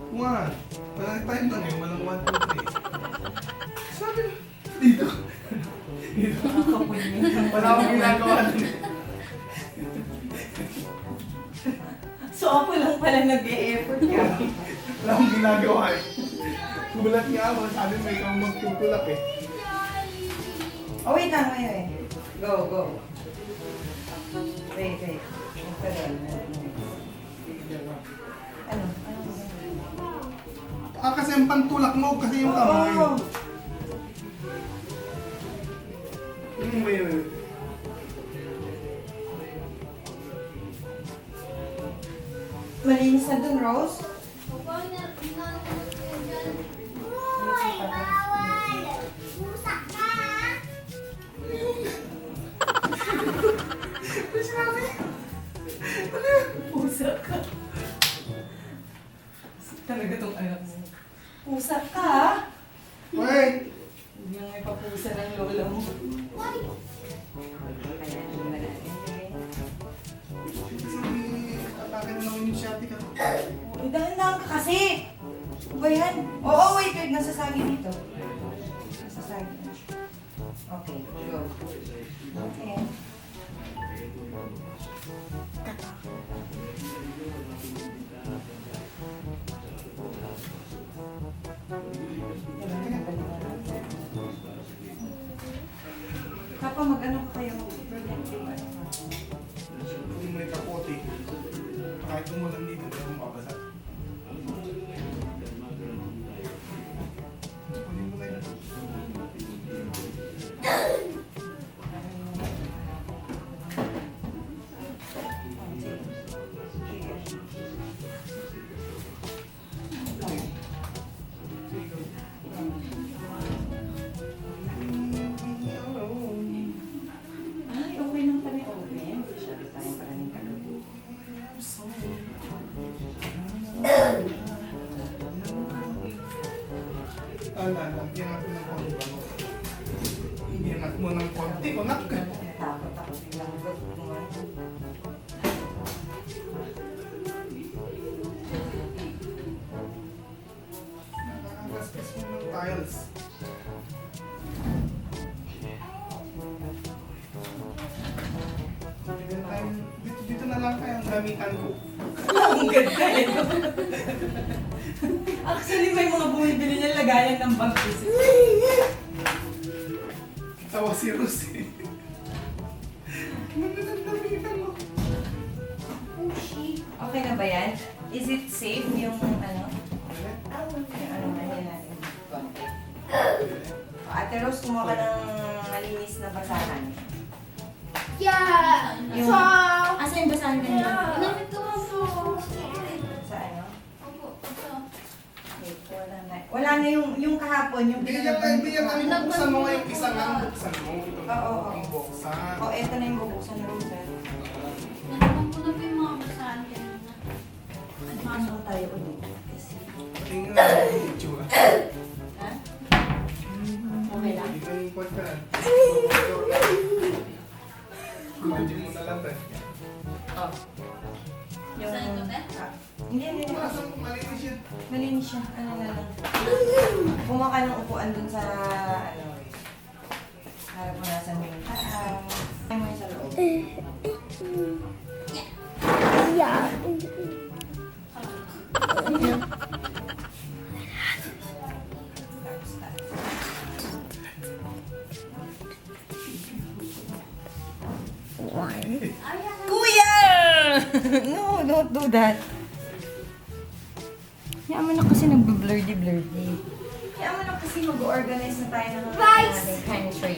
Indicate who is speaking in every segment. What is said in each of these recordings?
Speaker 1: One. Walang time lang eh. Walang 1, 2, 3. Sabi na. Dito. Dito. Wala akong ginagawa nun.
Speaker 2: So ako lang pala nag-e-effort ka.
Speaker 1: Wala akong ginagawa eh. Gulat nga ako. Sabi mo ikaw magtutulak eh.
Speaker 2: Oh, wait lang, wait. Go, go. Wait. Ito doon. Ano?
Speaker 1: Kasi ang pantulak mo kasi yung kamay.
Speaker 2: Oo.
Speaker 1: Wait.
Speaker 2: Malinis na dun, Rose? Pusa ka. Talaga tong anak mo. Pusa ka, ha?
Speaker 1: Wait!
Speaker 2: Hindi nga may papusa ng lola mo.
Speaker 1: Atake na naman yung shati ka.
Speaker 2: Dahan-dahan ka kasi. Ano ba yan? Oo, wait. Nasasagi dito. Nasasagi. Okay, go. Okay. Kapag mag-ano ka kayo, mag-protective ano ka.
Speaker 1: Hindi mo yung kapote. Kahit umulan dito, hindi ako mababasa. Kunin mo kayo.
Speaker 2: Ay, okay lang pala yung oven. Sabi tayo para ng kaluluwa.
Speaker 1: Lagyan natin ng konti ba? Iingat mo ng konti, unak ka.
Speaker 2: Takot ako biglang gumawa.
Speaker 1: Nakakagasgas mo ng tiles. Dito na lang kayo ang gamitan ko.
Speaker 2: Ang ganda eh. Actually, may mga bumibili niya lagayan ng bagis.
Speaker 1: Tawa si Rose eh. Ganda ng gamitan mo.
Speaker 2: Oh, shit. Okay na ba yan? Is it safe yung ano? Yung ano na natin? Konti. Ate Rose, kumuha ka ng malinis na basahan.
Speaker 3: Yeah!
Speaker 2: Yung-
Speaker 3: So,
Speaker 2: Asa yung basahan kanina?
Speaker 3: ginamit ko po.
Speaker 2: Sa ano?
Speaker 3: Opo, ito.
Speaker 2: Wait, wala na yung kahapon, yung
Speaker 1: Hindi yan namin
Speaker 3: Nag-
Speaker 1: buksan mo ngayong isa nga buksan mo. Ito na
Speaker 2: Oo.
Speaker 1: ang buksan.
Speaker 2: Oh, eto na yung bubuksan na Rose.
Speaker 3: Nalaman ko na po yung mga basahan kanina.
Speaker 2: Pasok tayo ulit. Kasi,
Speaker 1: Tingnan natin yung itsura.
Speaker 2: ha? Okay lang?
Speaker 1: Hindi ka yung podcast. Imagine mo na lang tayo.
Speaker 2: Oh. Yung,
Speaker 3: Basahin ko, te?
Speaker 2: hindi.
Speaker 1: Malinis yan.
Speaker 2: Malinis siya. Ano na lang. Kumuha ka ka ng upuan dun sa, ano, harap mo nasan mo yung taas. Kaya mo yung sa loob.
Speaker 4: Yeah.
Speaker 2: Tapos, taas. Kuya! No, don't do that. Yaman na kasi nagbe-blurdy-blurdy. Yaman na kasi mag-organize na tayo ng ating pantry.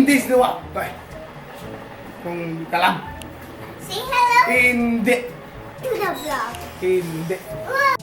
Speaker 1: Hindi sinuwa. Tay. Kung kalam.
Speaker 4: Say hello
Speaker 1: Hindi.
Speaker 4: to the vlog.
Speaker 1: Hindi.